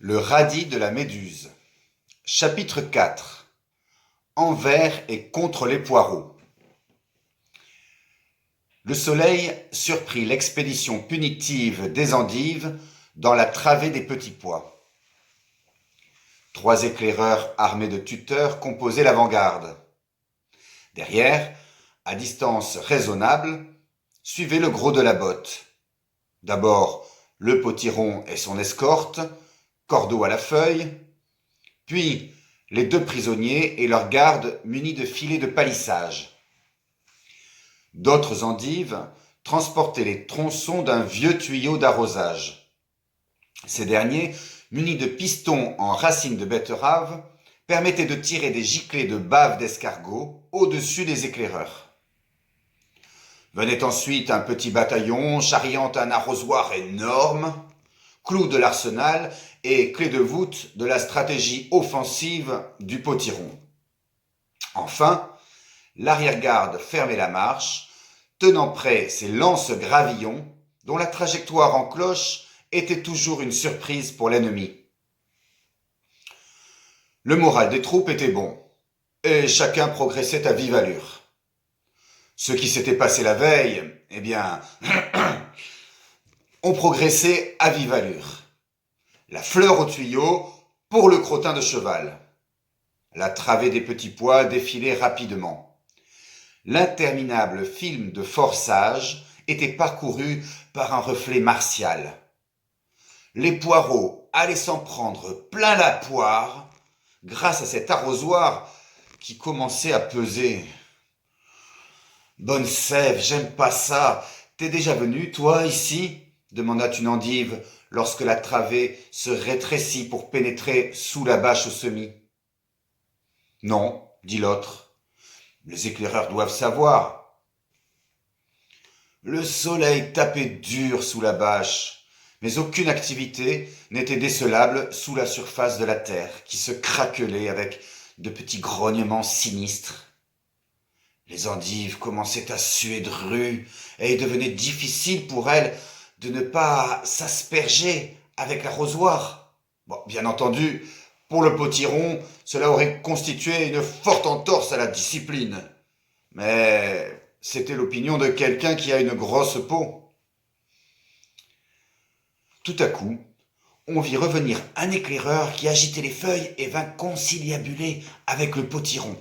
Le radis de la méduse. Chapitre 4. Envers et contre les poireaux. Le soleil surprit l'expédition punitive des endives dans la travée des petits pois. 3 éclaireurs armés de tuteurs composaient l'avant-garde. Derrière, à distance raisonnable, suivait le gros de la botte. D'abord, le potiron et son escorte, cordeau à la feuille, puis les 2 prisonniers et leurs gardes munis de filets de palissage. D'autres endives transportaient les tronçons d'un vieux tuyau d'arrosage. Ces derniers, munis de pistons en racines de betterave, permettaient de tirer des giclées de bave d'escargot au-dessus des éclaireurs. Venait ensuite un petit bataillon charriant un arrosoir énorme, clou de l'arsenal et clé de voûte de la stratégie offensive du potiron. Enfin, l'arrière-garde fermait la marche, tenant prêt ses lances-gravillons, dont la trajectoire en cloche était toujours une surprise pour l'ennemi. Le moral des troupes était bon, et chacun progressait à vive allure. Ce qui s'était passé la veille, eh bien, on progressait à vive allure. La fleur au tuyau pour le crottin de cheval. La travée des petits pois défilait rapidement. L'interminable film de forçage était parcouru par un reflet martial. Les poireaux allaient s'en prendre plein la poire grâce à cet arrosoir qui commençait à peser. « Bonne sève, j'aime pas ça. T'es déjà venu, toi, ici ?» demanda une endive lorsque la travée se rétrécit pour pénétrer sous la bâche au semis. « Non, dit l'autre. Les éclaireurs doivent savoir. » Le soleil tapait dur sous la bâche, mais aucune activité n'était décelable sous la surface de la terre, qui se craquelait avec de petits grognements sinistres. Les endives commençaient à suer dru, et il devenait difficile pour elles de ne pas s'asperger avec l'arrosoir. Bon, bien entendu, pour le potiron, cela aurait constitué une forte entorse à la discipline. Mais c'était l'opinion de quelqu'un qui a une grosse peau. Tout à coup, on vit revenir un éclaireur qui agitait les feuilles et vint conciliabuler avec le potiron.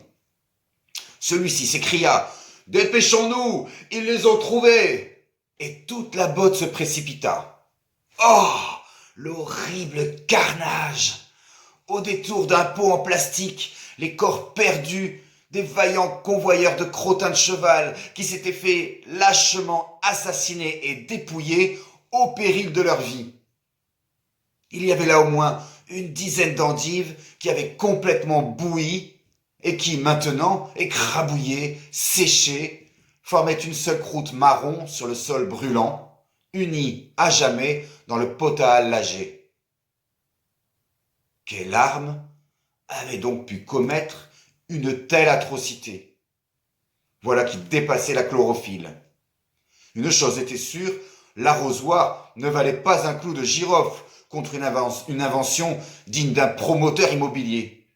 Celui-ci s'écria « Dépêchons-nous, ils les ont trouvés !» Et toute la botte se précipita. Oh, l'horrible carnage! Au détour d'un pot en plastique, les corps perdus des vaillants convoyeurs de crottins de cheval qui s'étaient fait lâchement assassiner et dépouiller au péril de leur vie. Il y avait là au moins une dizaine d'endives qui avaient complètement bouilli et qui, maintenant, écrabouillées, séchées, formaient une seule croûte marron sur le sol brûlant, unie à jamais dans le pot à allager. Quelle arme avait donc pu commettre une telle atrocité? Voilà qui dépassait la chlorophylle. Une chose était sûre, l'arrosoir ne valait pas un clou de girofle contre une invention digne d'un promoteur immobilier.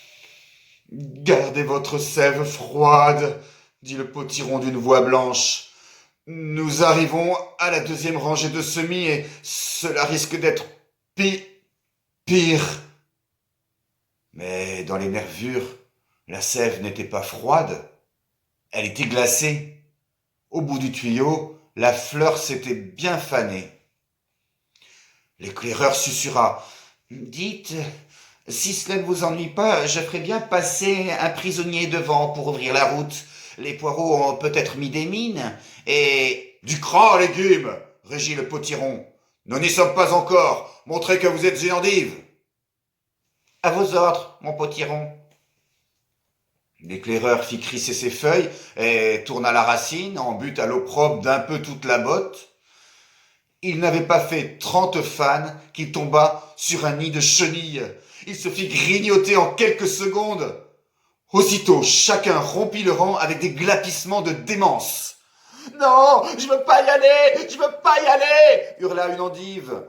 « Gardez votre sève froide, » dit le potiron d'une voix blanche. « Nous arrivons à la 2e rangée de semis et cela risque d'être pire. » Mais dans les nervures, la sève n'était pas froide, elle était glacée. Au bout du tuyau, la fleur s'était bien fanée. L'éclaireur susurra. « Dites, si cela ne vous ennuie pas, je ferais bien passer un prisonnier devant pour ouvrir la route. Les poireaux ont peut-être mis des mines, et... »« Du cran à légumes, régit le potiron. Nous n'y sommes pas encore. Montrez que vous êtes une endive. À vos ordres, mon potiron. L'éclaireur fit crisser ses feuilles et tourna la racine en but à l'opprobre d'un peu toute la botte. Il n'avait pas fait 30 fans qu'il tomba sur un nid de chenilles. Il se fit grignoter en quelques secondes. Aussitôt, chacun rompit le rang avec des glapissements de démence. « Non, je veux pas y aller, je veux pas y aller !» hurla une endive.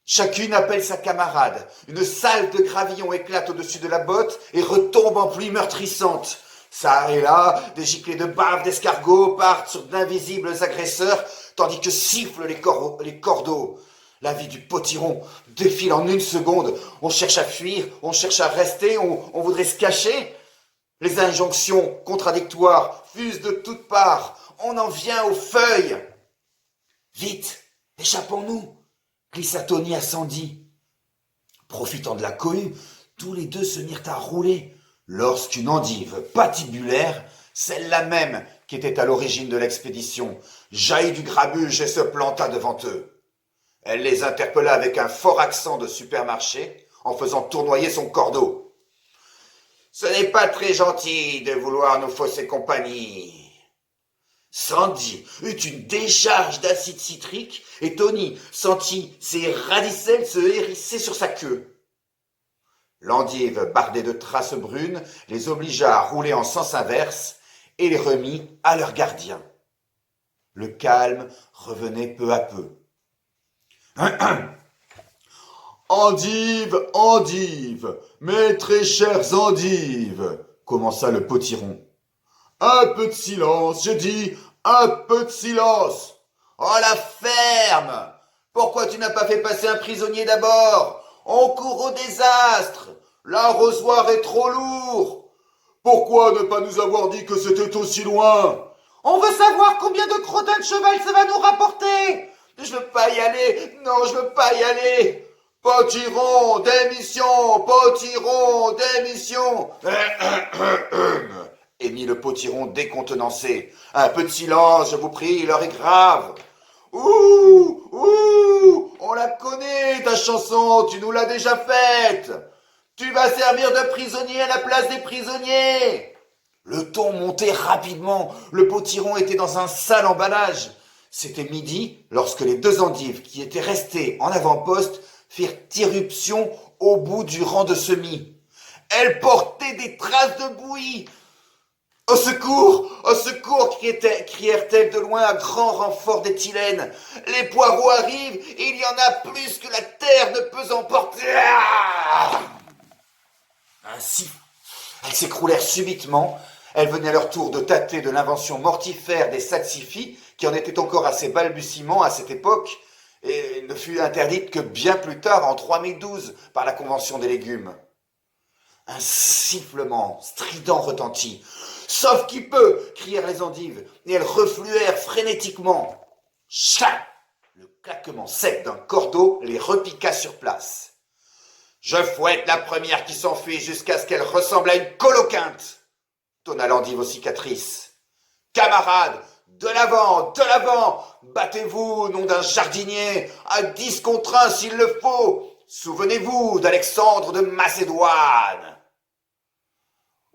Chacune appelle sa camarade. Une salve de gravillon éclate au-dessus de la botte et retombe en pluie meurtrissante. Ça et là, des giclées de bave d'escargots partent sur d'invisibles agresseurs, tandis que sifflent les cordeaux. La vie du potiron défile en une seconde. On cherche à fuir, on cherche à rester, on voudrait se cacher. Les injonctions contradictoires fusent de toutes parts. On en vient aux feuilles. Vite, échappons-nous, glissa Tony à Sandy. Profitant de la cohue, tous les deux se mirent à rouler, lorsqu'une endive patibulaire, celle-là même qui était à l'origine de l'expédition, jaillit du grabuge et se planta devant eux. Elle les interpella avec un fort accent de supermarché, en faisant tournoyer son cordeau. « Ce n'est pas très gentil de vouloir nous fausser compagnie. » Sandy eut une décharge d'acide citrique et Tony sentit ses radicelles se hérisser sur sa queue. L'endive, bardée de traces brunes, les obligea à rouler en sens inverse et les remit à leur gardien. Le calme revenait peu à peu. « Endive, endive, mes très chères endives, commença le potiron. Un peu de silence, j'ai dit, un peu de silence. Oh la ferme! Pourquoi tu n'as pas fait passer un prisonnier d'abord? On court au désastre. L'arrosoir est trop lourd. Pourquoi ne pas nous avoir dit que c'était aussi loin? On veut savoir combien de crottins de cheval ça va nous rapporter. Je veux pas y aller. Non, je veux pas y aller. Potiron, démission. Potiron, démission. Émit le potiron décontenancé. Un peu de silence, je vous prie, l'heure est grave. Ouh, ouh, on la connaît, ta chanson, tu nous l'as déjà faite. Tu vas servir de prisonnier à la place des prisonniers. Le ton montait rapidement, le potiron était dans un sale emballage. C'était midi lorsque les deux endives qui étaient restées en avant-poste firent irruption au bout du rang de semis. Elles portaient des traces de bouillie. « Au secours !» crièrent-elles de loin à grand renfort d'éthylène. « Les poireaux arrivent, et il y en a plus que la terre ne peut emporter. » Ainsi, elles s'écroulèrent subitement. Elles venaient à leur tour de tâter de l'invention mortifère des salsifis, qui en étaient encore à ses balbutiements à cette époque, et ne fut interdite que bien plus tard, en 3012, par la Convention des légumes. Un sifflement strident retentit. « Sauf qui peut !» crièrent les endives, et elles refluèrent frénétiquement. Chlac ! Le claquement sec d'un cordeau les repiqua sur place. « Je fouette la première qui s'enfuit jusqu'à ce qu'elle ressemble à une coloquinte !» tonna l'endive aux cicatrices. « Camarades, de l'avant, battez-vous, nom d'un jardinier, à 10 contre 1 s'il le faut. Souvenez-vous d'Alexandre de Macédoine. »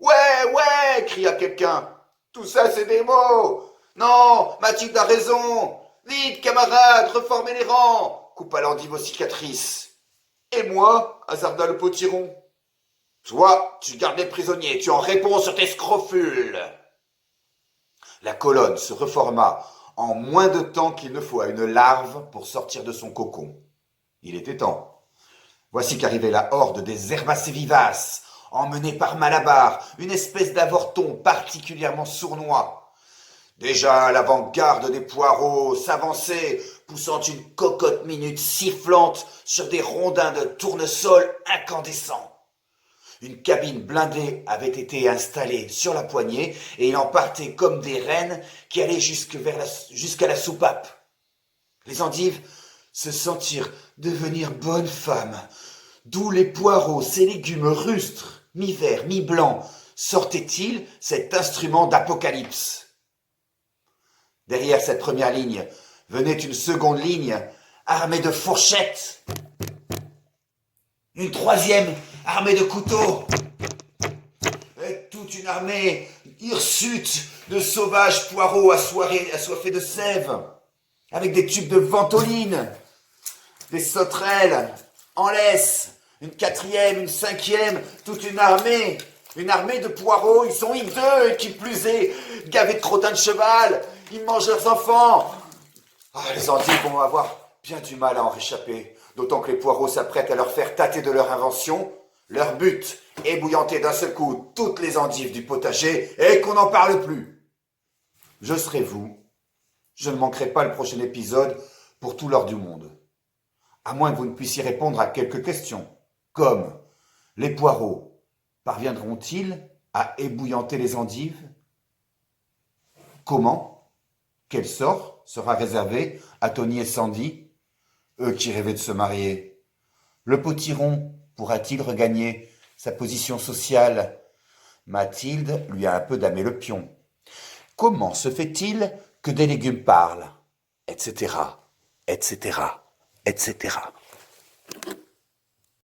« Ouais, cria quelqu'un. Tout ça, c'est des mots. Non, Mathilde a raison. Vite, camarades, reformez les rangs, coupa l'endive aux cicatrices. Et moi, hasarda le potiron. Toi, tu gardes les prisonniers, tu en réponds sur tes scrofules. La colonne se reforma en moins de temps qu'il ne faut à une larve pour sortir de son cocon. Il était temps. Voici qu'arrivait la horde des herbacées vivaces, emmenée par Malabar, une espèce d'avorton particulièrement sournois. Déjà à l'avant-garde des poireaux s'avançait, poussant une cocotte minute sifflante sur des rondins de tournesol incandescents. Une cabine blindée avait été installée sur la poignée et il en partait comme des rennes qui allaient jusqu'à la soupape. Les endives se sentirent devenir bonnes femmes, d'où les poireaux, ces légumes rustres, mi-vert, mi-blanc, sortait-il cet instrument d'apocalypse. Derrière cette première ligne venait une seconde ligne armée de fourchettes, une troisième armée de couteaux, et toute une armée hirsute de sauvages poireaux assoiffés de sève, avec des tubes de ventoline, des sauterelles en laisse, une quatrième, une cinquième, toute une armée de poireaux. Ils sont hideux et qui plus est, gavés de crottins de cheval. Ils mangent leurs enfants. Ah, les endives vont avoir bien du mal à en réchapper. d'autant que les poireaux s'apprêtent à leur faire tâter de leur invention. Leur but, ébouillanter d'un seul coup toutes les endives du potager et qu'on n'en parle plus. Je serai vous. Je ne manquerai pas le prochain épisode pour tout l'or du monde. À moins que vous ne puissiez répondre à quelques questions, comme les poireaux parviendront-ils à ébouillanter les endives? Comment? Quel sort sera réservé à Tony et Sandy, eux qui rêvaient de se marier? Le potiron pourra-t-il regagner sa position sociale? Mathilde lui a un peu damé le pion. Comment se fait-il que des légumes parlent? Etc., etc., etc.